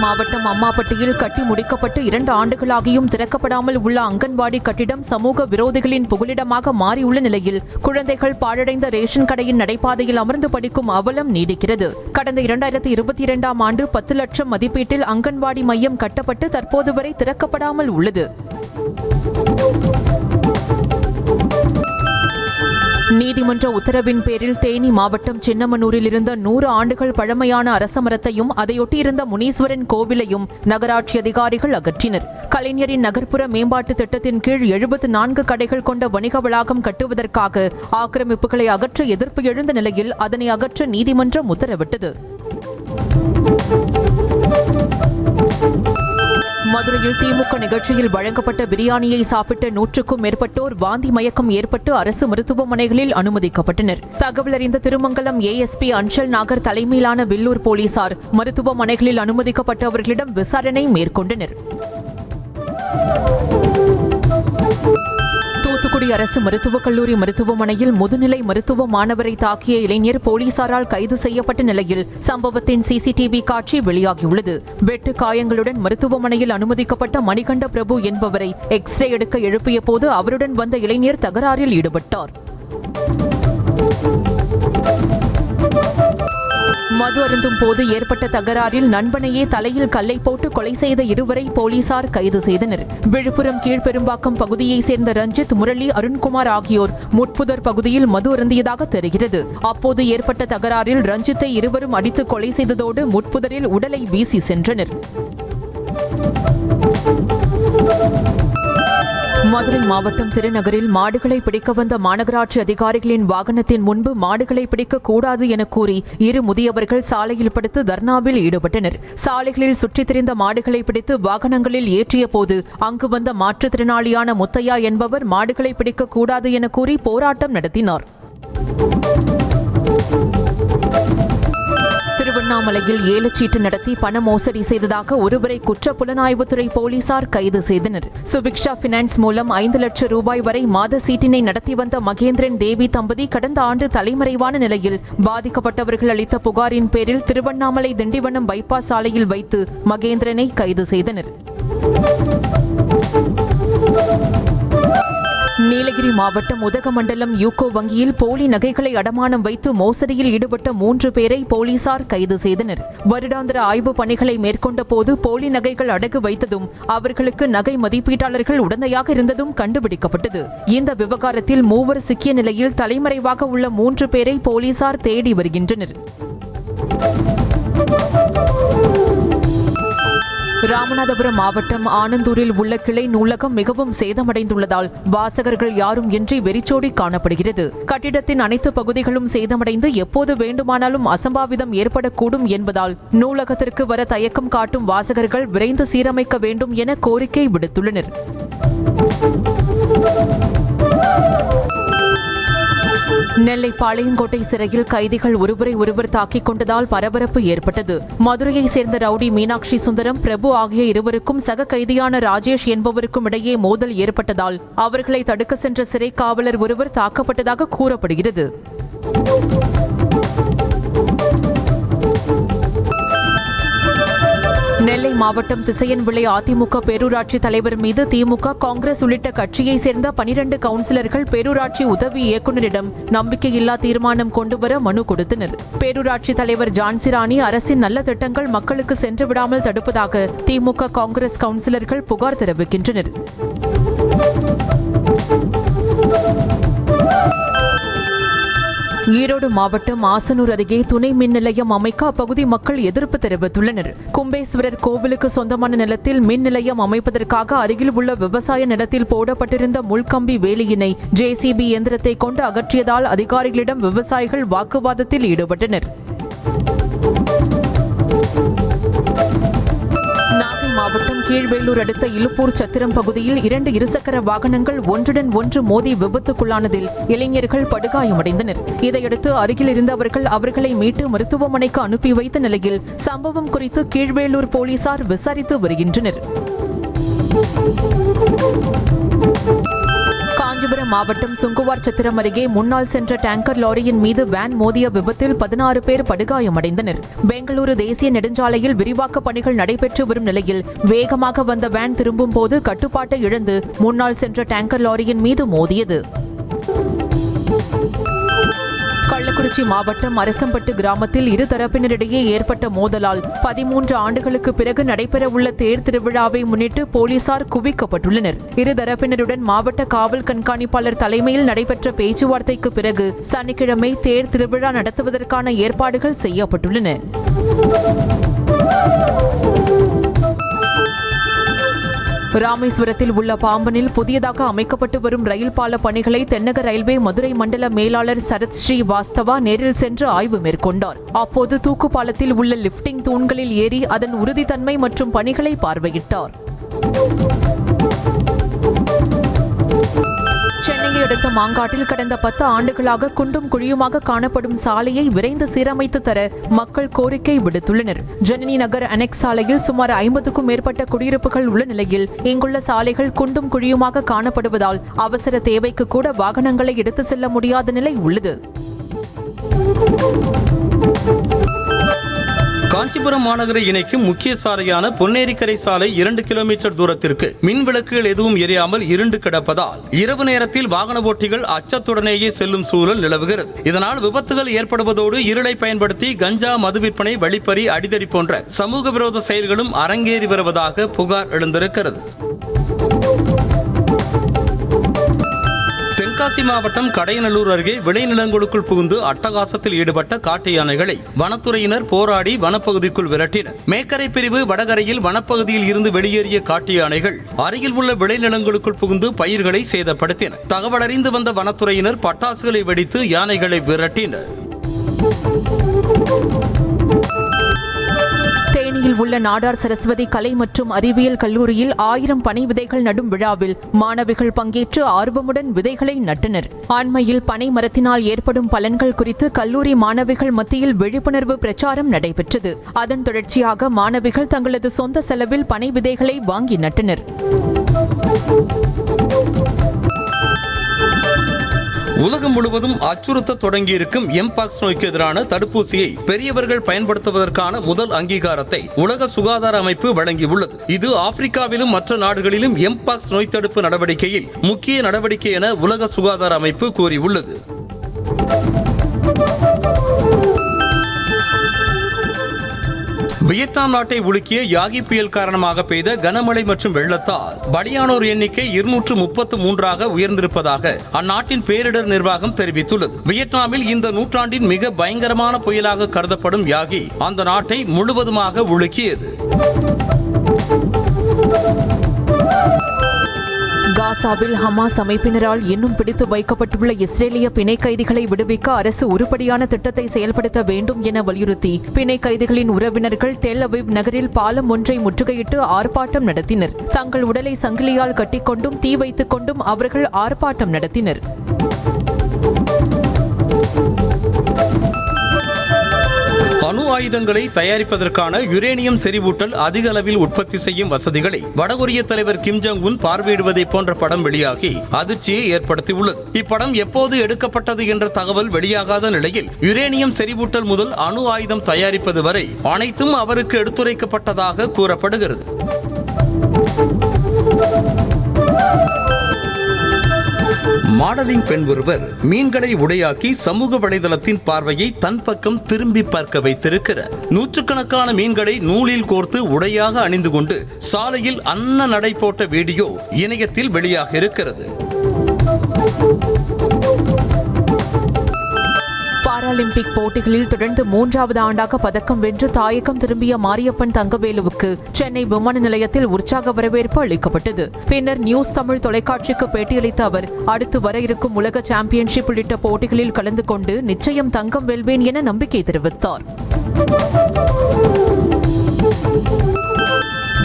மாவட்டம் அம்மாப்பட்டியில் கட்டி முடிக்கப்பட்டு 2 ஆண்டுகளாகியும் திறக்கப்படாமல் உள்ள அங்கன்வாடி கட்டிடம் சமூக விரோதிகளின் புகலிடமாக மாறியுள்ள நிலையில் குழந்தைகள் பாழடைந்த ரேஷன் கடையின் நடைபாதையில் அமர்ந்து படிக்கும் அவலம் நீடிக்கிறது. கடந்த 2022ஆம் ஆண்டு 10 லட்சம் மதிப்பீட்டில் அங்கன்வாடி மையம் கட்டப்பட்டு தற்போது வரை திறக்கப்படாமல் உள்ளது. நீதிமன்ற உத்தரவின் பேரில் தேனி மாவட்டம் சின்னமனூரில் இருந்த 100 ஆண்டுகள் பழமையான அரச மரத்தையும் அதையொட்டியிருந்த முனீஸ்வரன் கோவிலையும் நகராட்சி அதிகாரிகள் அகற்றினர். கலைஞரின் நகர்ப்புற மேம்பாட்டு திட்டத்தின் கீழ் 74 கடைகள் கொண்ட வணிக வளாகம் கட்டுவதற்காக ஆக்கிரமிப்புகளை அகற்ற எதிர்ப்பு எழுந்த நிலையில் அதனை அகற்ற நீதிமன்றம் உத்தரவிட்டது. மதுரையில் திமுக நிகழ்ச்சியில் வழங்கப்பட்ட பிரியாணியை சாப்பிட்ட 100க்கும் மேற்பட்டோர் வாந்தி மயக்கம் ஏற்பட்டு அரசு மருத்துவமனைகளில் அனுமதிக்கப்பட்டனர். தகவல் அறிந்த திருமங்கலம் ASP அஞ்சல் நாகர் தலைமையிலான வில்லூர் போலீசார் மருத்துவமனைகளில் அனுமதிக்கப்பட்டவர்களிடம் விசாரணை மேற்கொண்டனர். தூத்துக்குடி அரசு மருத்துவக் கல்லூரி மருத்துவமனையில் முதுநிலை மருத்துவ மாணவரை தாக்கிய இளைஞர் போலீசாரால் கைது செய்யப்பட்ட நிலையில் சம்பவத்தின் CCTV காட்சி வெளியாகியுள்ளது. வெட்டு காயங்களுடன் மருத்துவமனையில் அனுமதிக்கப்பட்ட மணிகண்ட பிரபு என்பவரை எக்ஸ்ரே எடுக்க எழுப்பிய போது அவருடன் வந்த இளைஞர் தகராறில் ஈடுபட்டார். மது அருந்தும் போது ஏற்பட்ட தகராறில் நண்பனையே தலையில் கல்லை போட்டு கொலை செய்த இருவரை போலீசார் கைது செய்தனர். விழுப்புரம் கீழ்பெரும்பாக்கம் பகுதியைச் சேர்ந்த ரஞ்சித், முரளி, அருண்குமார் ஆகியோர் முட்புதர் பகுதியில் மது அருந்தியதாக தெரிகிறது. அப்போது ஏற்பட்ட தகராறில் ரஞ்சித்தை இருவரும் அடித்து கொலை செய்ததோடு முட்புதரில் உடலை வீசி சென்றனர். மதுரை மாவட்டம் திருநகரில் மாடுகளை பிடிக்க வந்த மாநகராட்சி அதிகாரிகளின் வாகனத்தின் முன்பு மாடுகளை பிடிக்க கூடாது என கூறி 2 முதியவர்கள் சாலையில் படுத்து தர்ணாவில் ஈடுபட்டனர். சாலைகளில் சுற்றித் திரிந்த மாடுகளை பிடித்து வாகனங்களில் ஏற்றிய போது அங்கு வந்த மாற்றுத்திறனாளியான முத்தையா என்பவர் மாடுகளை பிடிக்க கூடாது என கூறி போராட்டம் நடத்தினார். திருவண்ணாமலையில் ஏலச்சீட்டு நடத்தி பண மோசடி செய்ததாக ஒருவரை குற்றப்புலனாய்வுத்துறை போலீசார் கைது செய்தனர். சுபிக்ஷா பினான்ஸ் மூலம் 5 லட்சம் ரூபாய் வரை மாத சீட்டினை நடத்தி வந்த மகேந்திரன் தேவி தம்பதி கடந்த ஆண்டு தலைமறைவான நிலையில் பாதிக்கப்பட்டவர்கள் அளித்த புகாரின் பேரில் திருவண்ணாமலை திண்டிவனம் பைபாஸ் சாலையில் வைத்து மகேந்திரனை கைது செய்தனர். நீலகிரி மாவட்டம் உதகமண்டலம் யூகோ வங்கியில் போலி நகைகளை அடமானம் வைத்து மோசடியில் ஈடுபட்ட 3 பேரை போலீசார் கைது செய்தனர். வருடாந்திர ஆய்வு பணிகளை மேற்கொண்ட போது போலி நகைகள் அடகு வைத்ததும் அவர்களுக்கு நகை மதிப்பீட்டாளர்கள் உடந்தையாக இருந்ததும் கண்டுபிடிக்கப்பட்டது. இந்த விவகாரத்தில் 3 சிக்கிய நிலையில் தலைமறைவாக உள்ள 3 பேரை போலீசார் தேடி வருகின்றனர். ராமநாதபுரம் மாவட்டம் ஆனந்தூரில் உள்ள கிளை நூலகம் மிகவும் சேதமடைந்துள்ளதால் வாசகர்கள் யாரும் இன்றி வெறிச்சோடி காணப்படுகிறது. கட்டிடத்தின் அனைத்து பகுதிகளும் சேதமடைந்து எப்போது வேண்டுமானாலும் அசம்பாவிதம் ஏற்படக்கூடும் என்பதால் நூலகத்திற்கு வர தயக்கம் காட்டும் வாசகர்கள் விரைந்து சீரமைக்க வேண்டும் என கோரிக்கை விடுத்துள்ளனர். நெல்லை பாளையங்கோட்டை சிறையில் கைதிகள் ஒருவரை ஒருவர் தாக்கிக் கொண்டதால் பரபரப்பு ஏற்பட்டது. மதுரையைச் சேர்ந்த ரவுடி மீனாட்சி சுந்தரம், பிரபு ஆகிய இருவருக்கும் சக கைதியான ராஜேஷ் என்பவருக்கும் இடையே மோதல் ஏற்பட்டதால் அவர்களை தடுக்க சென்ற சிறை காவலர் ஒருவர் தாக்கப்பட்டதாக கூறப்படுகிறது. நெல்லை மாவட்டம் திசையன்விளை அதிமுக பேரூராட்சி தலைவர் மீது திமுக, காங்கிரஸ் உள்ளிட்ட கட்சியைச் சேர்ந்த 12 கவுன்சிலர்கள் பேரூராட்சி உதவி இயக்குநரிடம் நம்பிக்கையில்லா தீர்மானம் கொண்டுவர மனு கொடுத்தனர். பேரூராட்சி தலைவர் ஜான்சிராணி அரசின் நல்ல திட்டங்கள் மக்களுக்கு சென்று விடாமல் தடுப்பதாக திமுக, காங்கிரஸ் கவுன்சிலர்கள் புகார் தெரிவிக்கின்றனர். ஈரோடு மாவட்டம் ஆசனூர் அருகே துணை மின் நிலையம் அமைக்க அப்பகுதி மக்கள் எதிர்ப்பு தெரிவித்துள்ளனர். கும்பேஸ்வரர் கோவிலுக்கு சொந்தமான நிலத்தில் மின் நிலையம் அமைப்பதற்காக அருகில் உள்ள விவசாய நிலத்தில் போடப்பட்டிருந்த முள்கம்பி வேலியினை ஜேசிபி இயந்திரத்தை கொண்டு அகற்றியதால் அதிகாரிகளிடம் விவசாயிகள் வாக்குவாதத்தில் ஈடுபட்டனர். நாகை மாவட்டம் கீழ்வேளூர் அடுத்த இலுப்பூர் சத்திரம் பகுதியில் 2 இருசக்கர வாகனங்கள் ஒன்றுடன் ஒன்று மோதி விபத்துக்குள்ளானதில் இளைஞர்கள் படுகாயமடைந்தனர். இதையடுத்து அருகில் இருந்தவர்கள் அவர்களை மீட்டு மருத்துவமனைக்கு அனுப்பி வைத்த நிலையில் சம்பவம் குறித்து கீழ்வேளூர் போலீசார் விசாரித்து வருகின்றனர். காஞ்சிபுரம் மாவட்டம் சுங்குவார் சத்திரம் அருகே முன்னால் சென்ற டேங்கர் லாரியின் மீது வேன் மோதிய விபத்தில் 16 பேர் படுகாயமடைந்தனர். பெங்களூரு தேசிய நெடுஞ்சாலையில் விரிவாக்க பணிகள் நடைபெற்று வரும் நிலையில் வேகமாக வந்த வேன் திரும்பும் போது கட்டுப்பாட்டை இழந்து முன்னால் சென்ற டேங்கர் லாரியின் மீது மோதியது. கள்ளக்குறிச்சி மாவட்டம் அரசம்பட்டு கிராமத்தில் இரு தரப்பினரிடையே ஏற்பட்ட மோதலால் 13 ஆண்டுகளுக்கு பிறகு நடைபெறவுள்ள தேர் திருவிழாவை முன்னிட்டு போலீசார் குவிக்கப்பட்டுள்ளனர். இரு தரப்பினருடன் மாவட்ட காவல் கண்காணிப்பாளர் தலைமையில் நடைபெற்ற பேச்சுவார்த்தைக்கு பிறகு சனிக்கிழமை தேர் திருவிழா நடத்துவதற்கான ஏற்பாடுகள் செய்யப்பட்டுள்ளன. ராமேஸ்வரத்தில் உள்ள பாம்பனில் புதியதாக அமைக்கப்பட்டு வரும் ரயில் பால பணிகளை தென்னக ரயில்வே மதுரை மண்டல மேலாளர் சரத் ஸ்ரீவாஸ்தவா நேரில் சென்று ஆய்வு மேற்கொண்டார். அப்போது தூக்கு பாலத்தில் உள்ள லிப்டிங் தூண்களில் ஏறி அதன் உறுதித்தன்மை மற்றும் பணிகளை பார்வையிட்டார். சென்னையை அடுத்த மாங்காட்டில் கடந்த 10 ஆண்டுகளாக குண்டும் குழியுமாக காணப்படும் சாலையை விரைந்து சீரமைத்து தர மக்கள் கோரிக்கை விடுத்துள்ளனர். ஜனனி நகர் அனெக்ஸ் சாலையில் சுமார் 50க்கும் மேற்பட்ட குடியிருப்புகள் உள்ள நிலையில் இங்குள்ள சாலைகள் குண்டும் குழியுமாக காணப்படுவதால் அவசர தேவைக்கு கூட வாகனங்களை எடுத்து செல்ல முடியாத நிலை உள்ளது. காஞ்சிபுரம் மாநகரை இணைக்கும் முக்கிய சாலையான பொன்னேரிக்கரை சாலை 2 கிலோமீட்டர் தூரத்திற்கு மின் விளக்குகள் எதுவும் எரியாமல் இருண்டு கிடப்பதால் இரவு நேரத்தில் வாகன ஓட்டிகள் அச்சத்துடனேயே செல்லும் சூழல் நிலவுகிறது. இதனால் விபத்துகள் ஏற்படுவதோடு இருளை பயன்படுத்தி கஞ்சா, மது விற்பனை, வழிப்பறி, அடிதடி போன்ற சமூக விரோத செயல்களும் அரங்கேறி வருவதாக புகார் எழுந்திருக்கிறது. தென்காசி மாவட்டம் கடையநல்லூர் அருகே விளைநிலங்களுக்குள் புகுந்து அட்டகாசத்தில் ஈடுபட்ட காட்டு யானைகளை வனத்துறையினர் போராடி வனப்பகுதிக்குள் விரட்டினர். மேக்கரை பிரிவு வடகரையில் வனப்பகுதியில் இருந்து வெளியேறிய காட்டு யானைகள் அருகில் உள்ள விளைநிலங்களுக்குள் புகுந்து பயிர்களை சேதப்படுத்தின. தகவலறிந்து வந்த வனத்துறையினர் பட்டாசுகளை வெடித்து யானைகளை விரட்டினர். தேனியில் உள்ள நாடார் சரஸ்வதி கலை மற்றும் அறிவியல் கல்லூரியில் 1000 பனை விதைகள் நடும் விழாவில் மாணவிகள் பங்கேற்று ஆர்வமுடன் விதைகளை நட்டனர். அண்மையில் பனை மரத்தினால் ஏற்படும் பலன்கள் குறித்து கல்லூரி மாணவிகள் மத்தியில் விழிப்புணர்வு பிரச்சாரம் நடைபெற்றது. அதன் தொடர்ச்சியாக மாணவிகள் தங்களது சொந்த செலவில் பனை விதைகளை வாங்கி நட்டனர். உலகம் முழுவதும் அச்சுறுத்த தொடங்கியிருக்கும் எம்பாக்ஸ் நோய்க்கு எதிரான தடுப்பூசியை பெரியவர்கள் பயன்படுத்துவதற்கான முதல் அங்கீகாரத்தை உலக சுகாதார அமைப்பு வழங்கியுள்ளது. இது ஆப்பிரிக்காவிலும் மற்ற நாடுகளிலும் எம்பாக்ஸ் நோய் தடுப்பு நடவடிக்கையில் முக்கிய நடவடிக்கை என உலக சுகாதார அமைப்பு கூறியுள்ளது. வியட்நாம் நாட்டை உலுக்கிய யாகி புயல் காரணமாக பெய்த கனமழை மற்றும் வெள்ளத்தால் பலியானோர் எண்ணிக்கை 233ஆக உயர்ந்திருப்பதாக அந்நாட்டின் பேரிடர் நிர்வாகம் தெரிவித்துள்ளது. வியட்நாமில் இந்த நூற்றாண்டின் மிக பயங்கரமான புயலாக கருதப்படும் யாகி அந்த நாட்டை முழுவதுமாக உலுக்கியது. காசாவில் ஹமாஸ் அமைப்பினரால் இன்னும் பிடித்து வைக்கப்பட்டுள்ள இஸ்ரேலிய பிணை கைதிகளை விடுவிக்க அரசு உருப்படியான திட்டத்தை செயல்படுத்த வேண்டும் என வலியுறுத்தி பிணை கைதிகளின் உறவினர்கள் டெல் அவிவ் நகரில் பாலம் ஒன்றை முற்றுகையிட்டு ஆர்ப்பாட்டம் நடத்தினர். தங்கள் உடலை சங்கிலியால் கட்டிக்கொண்டும் தீ வைத்துக் கொண்டும் அவர்கள் ஆர்ப்பாட்டம் நடத்தினர். ஆயுதங்களை தயாரிப்பதற்கான யுரேனியம் செறிவூட்டல் அதிக அளவில் உற்பத்தி செய்யும் வசதிகளை வடகொரிய தலைவர் கிம் ஜாங் உன் பார்வையிடுவதை போன்ற படம் வெளியாகி அதிர்ச்சியை ஏற்படுத்தியுள்ளது. இப்படம் எப்போது எடுக்கப்பட்டது என்ற தகவல் வெளியாகாத நிலையில் யுரேனியம் செறிவூட்டல் முதல் அணு ஆயுதம் தயாரிப்பது வரை அனைத்தும் அவருக்கு எடுத்துரைக்கப்பட்டதாக கூறப்படுகிறது. மாடலிங் பெண் ஒருவர் மீன்களை உடையாக்கி சமூக வலைதளத்தின் பார்வையை தன் பக்கம் திரும்பி பார்க்க வைத்திருக்கிறார். நூற்றுக்கணக்கான மீன்களை நூலில் கோர்த்து உடையாக அணிந்து கொண்டு சாலையில் அன்ன நடை போட்ட வீடியோ இணையத்தில் வெளியாக இருக்கிறது. பாராலிம்பிக் போட்டிகளில் தொடர்ந்து 3வது ஆண்டாக பதக்கம் வென்று தாயகம் திரும்பிய மாரியப்பன் தங்கவேலுவுக்கு சென்னை விமான நிலையத்தில் உற்சாக வரவேற்பு அளிக்கப்பட்டது. பின்னர் நியூஸ் தமிழ் தொலைக்காட்சிக்கு பேட்டியளித்த அவர் அடுத்து வர இருக்கும் உலக சாம்பியன்ஷிப் உள்ளிட்ட போட்டிகளில் கலந்து கொண்டு நிச்சயம் தங்கம் வெல்வேன் என நம்பிக்கை தெரிவித்தார்.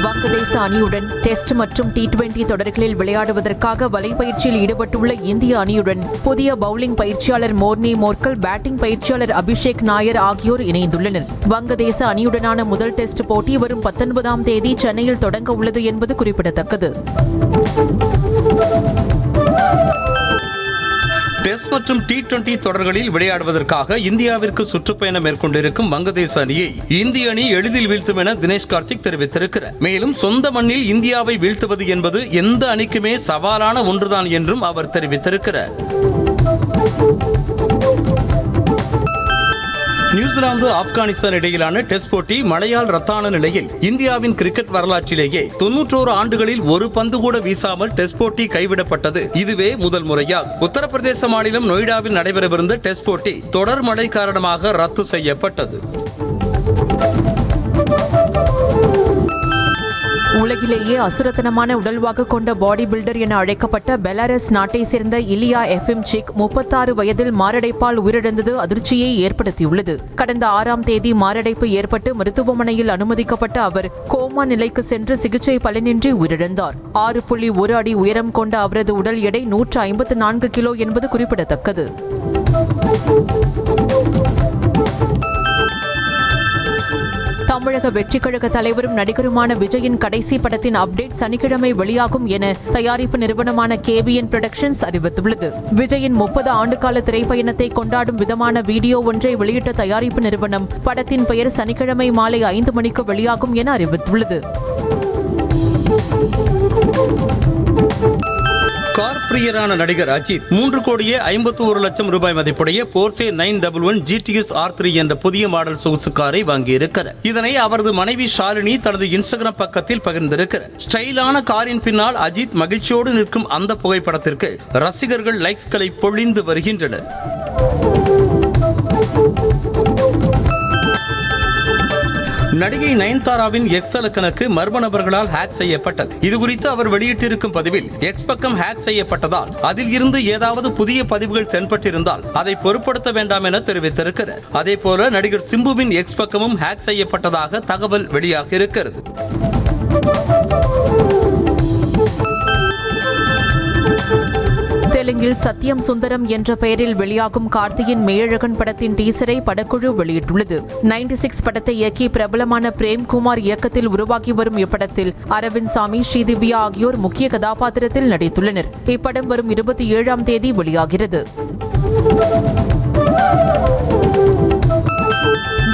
வங்கதேச அணியுடன் டெஸ்ட் மற்றும் T20 தொடர்களில் விளையாடுவதற்காக வலைப்பயிற்சியில் ஈடுபட்டுள்ள இந்திய அணியுடன் புதிய பவுலிங் பயிற்சியாளர் மோர்னி மோர்கல், பேட்டிங் பயிற்சியாளர் அபிஷேக் நாயர் ஆகியோர் இணைந்துள்ளனர். வங்கதேச அணியுடனான முதல் டெஸ்ட் போட்டி வரும் 19ஆம் தேதி சென்னையில் தொடங்க உள்ளது என்பது குறிப்பிடத்தக்கது. டெஸ்ட் மற்றும் T20 தொடர்களில் விளையாடுவதற்காக இந்தியாவிற்கு சுற்றுப்பயணம் மேற்கொண்டிருக்கும் வங்கதேச அணியை இந்திய அணி எளிதில் வீழ்த்தும் என தினேஷ் கார்த்திக் தெரிவித்திருக்கிறார். மேலும் சொந்த மண்ணில் இந்தியாவை வீழ்த்துவது என்பது எந்த அணிக்குமே சவாலான ஒன்றுதான் என்றும் அவர் தெரிவித்திருக்கிறார். நியூசிலாந்து ஆப்கானிஸ்தான் இடையிலான டெஸ்ட் போட்டி மழையால் ரத்தான நிலையில் இந்தியாவின் கிரிக்கெட் வரலாற்றிலேயே 91 ஆண்டுகளில் ஒரு பந்து கூட வீசாமல் டெஸ்ட் போட்டி கைவிடப்பட்டது இதுவே முதல் முறையாகும். உத்தரப்பிரதேச மாநிலம் நொய்டாவில் நடைபெறவிருந்த டெஸ்ட் போட்டி தொடர் மழை காரணமாக ரத்து செய்யப்பட்டது. உலகிலேயே அசுரத்தனமான உடல்வாகு கொண்ட பாடி பில்டர் என அழைக்கப்பட்ட பெலாரஸ் நாட்டை சேர்ந்த இலியா எஃபிம்சிக் 36 வயதில் மாரடைப்பால் உயிரிழந்தது அதிர்ச்சியை ஏற்படுத்தியுள்ளது. கடந்த 6ஆம் தேதி மாரடைப்பு ஏற்பட்டு மருத்துவமனையில் அனுமதிக்கப்பட்ட அவர் கோமா நிலைக்கு சென்று சிகிச்சை பலனின்றி உயிரிழந்தார். 6.1 அடி உயரம் கொண்ட அவரது உடல் எடை 154 கிலோ என்பது குறிப்பிடத்தக்கது. தமிழக வெற்றிக் கழக தலைவரும் நடிகருமான விஜயின் கடைசி படத்தின் அப்டேட் சனிக்கிழமை வெளியாகும் என தயாரிப்பு நிறுவனமான KBN புரொடக்ஷன்ஸ் அறிவித்துள்ளது. விஜயின் 30 ஆண்டுகால திரைப்பயணத்தை கொண்டாடும் விதமான வீடியோ ஒன்றை வெளியிட்ட தயாரிப்பு நிறுவனம் படத்தின் பெயர் சனிக்கிழமை மாலை 5 மணிக்கு வெளியாகும் என அறிவித்துள்ளது. கார் பிரியரான நடிகர் அஜித் 3,51,00,000 ரூபாய் மதிப்புடைய போர்சே 911 GTS R3 என்ற புதிய மாடல் சொகுசு காரை வாங்கியிருக்கிறார். இதனை அவரது மனைவி ஷாலினி தனது இன்ஸ்டாகிராம் பக்கத்தில் பகிர்ந்திருக்கிறார். ஸ்டைலான காரின் பின்னால் அஜித் மகிழ்ச்சியோடு நிற்கும் அந்த புகைப்படத்திற்கு ரசிகர்கள் லைக்ஸ்களை பொழிந்து வருகின்றனர். நடிகை நயன்தாராவின் எக்ஸ் கணக்கு மர்ம நபர்களால் ஹேக் செய்யப்பட்டது. இதுகுறித்து அவர் வெளியிட்டிருக்கும் பதிவில் எக்ஸ் பக்கம் ஹேக் செய்யப்பட்டதால் அதில் இருந்து ஏதாவது புதிய பதிவுகள் தென்பட்டிருந்தால் அதை பொருட்படுத்த வேண்டாம் என தெரிவித்திருக்கிறார். அதேபோல நடிகர் சிம்புவின் எக்ஸ் பக்கமும் ஹேக் செய்யப்பட்டதாக தகவல் வெளியாக இருக்கிறது. தெலுங்கில் சத்யம் சுந்தரம் என்ற பெயரில் வெளியாகும் கார்த்தியின் மேழகன் படத்தின் டீசரை படக்குழு வெளியிட்டுள்ளது. 96 படத்தை இயக்கி பிரபலமான பிரேம்குமார் இயக்கத்தில் உருவாகி வரும் இப்படத்தில் அரவிந்த் சாமி, ஸ்ரீதிவ்யா ஆகியோர் முக்கிய கதாபாத்திரத்தில் நடித்துள்ளனர். இப்படம் வரும் 27ஆம் தேதி வெளியாகிறது.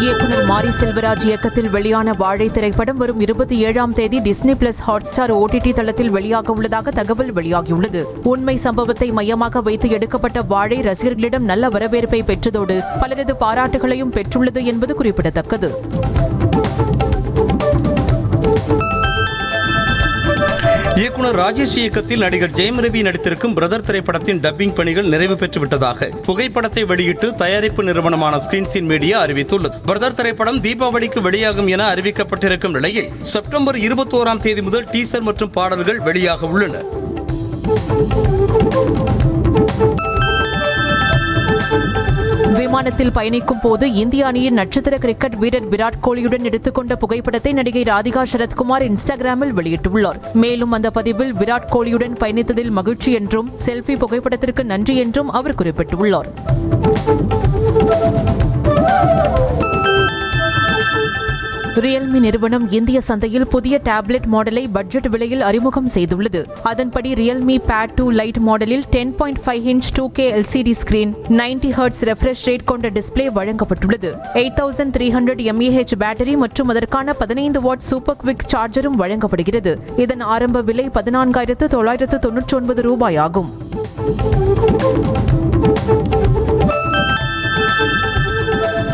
இயக்குனர் மாரி செல்வராஜ் இயக்கத்தில் வெளியான வாழை திரைப்படம் வரும் 27ஆம் தேதி டிஸ்னி பிளஸ் ஹாட்ஸ்டார் OTT தளத்தில் வெளியாக உள்ளதாக தகவல் வெளியாகியுள்ளது. உண்மை சம்பவத்தை மையமாக வைத்து எடுக்கப்பட்ட வாழை ரசிகர்களிடம் நல்ல வரவேற்பை பெற்றதோடு பலரது பாராட்டுகளையும் பெற்றுள்ளது என்பது குறிப்பிடத்தக்கது. இயக்குனர் ராஜேஷ் இயக்கத்தில் நடிகர் ஜெயம் ரவி நடித்திருக்கும் பிரதர் திரைப்படத்தின் டப்பிங் பணிகள் நிறைவு பெற்று விட்டதாக புகைப்படத்தை வெளியிட்டு தயாரிப்பு நிறுவனமான ஸ்கிரீன்சீன் மீடியா அறிவித்துள்ளது. பிரதர் திரைப்படம் தீபாவளிக்கு வெளியாகும் என அறிவிக்கப்பட்டிருக்கும் நிலையில் செப்டம்பர் 21ஆம் தேதி முதல் டீசர் மற்றும் பாடல்கள் வெளியாக உள்ளன. விமானத்தில் பயணிக்கும் போது இந்திய அணியின் நட்சத்திர கிரிக்கெட் வீரர் விராட் கோலியுடன் எடுத்துக்கொண்ட புகைப்படத்தை நடிகை ராதிகா சரத்குமார் இன்ஸ்டாகிராமில் வெளியிட்டுள்ளார். மேலும் அந்த பதிவில் விராட் கோலியுடன் பயணித்ததில் மகிழ்ச்சி என்றும் செல்ஃபி புகைப்படத்திற்கு நன்றி என்றும் அவர் குறிப்பிட்டுள்ளார். ரியல்மி நிறுவனம் இந்திய சந்தையில் புதிய டேப்லெட் மாடலை பட்ஜெட் விலையில் அறிமுகம் செய்துள்ளது. அதன்படி ரியல்மி பேட் 2 லைட் மாடலில் 10.5 inch 2K LCD screen, 90 Hz refresh rate கொண்ட டிஸ்ப்ளே வழங்கப்பட்டுள்ளது. 8300 mAh பேட்டரி மற்றும் அதற்கான 15 வாட் சூப்பர் குவிக் சார்ஜரும் வழங்கப்படுகிறது. இதன் ஆரம்ப விலை 14,999 ரூபாய் ஆகும்.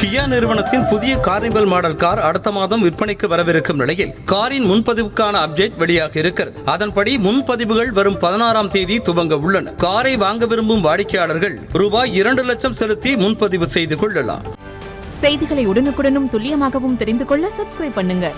கியா நிறுவனத்தின் புதிய கார்னிவல் மாடல் கார் அடுத்த மாதம் விற்பனைக்கு வரவிருக்கும் நிலையில் காரின் முன்பதிவுக்கான அப்டேட் வெளியாக இருக்கிறது. அதன்படி முன்பதிவுகள் வரும் 16ஆம் தேதி துவங்க உள்ளன. காரை வாங்க விரும்பும் வாடிக்கையாளர்கள் ரூபாய் 2 லட்சம் செலுத்தி முன்பதிவு செய்து கொள்ளலாம். செய்திகளை உடனுக்குடனும் துல்லியமாகவும் தெரிந்து கொள்ள சப்ஸ்கிரைப் பண்ணுங்க.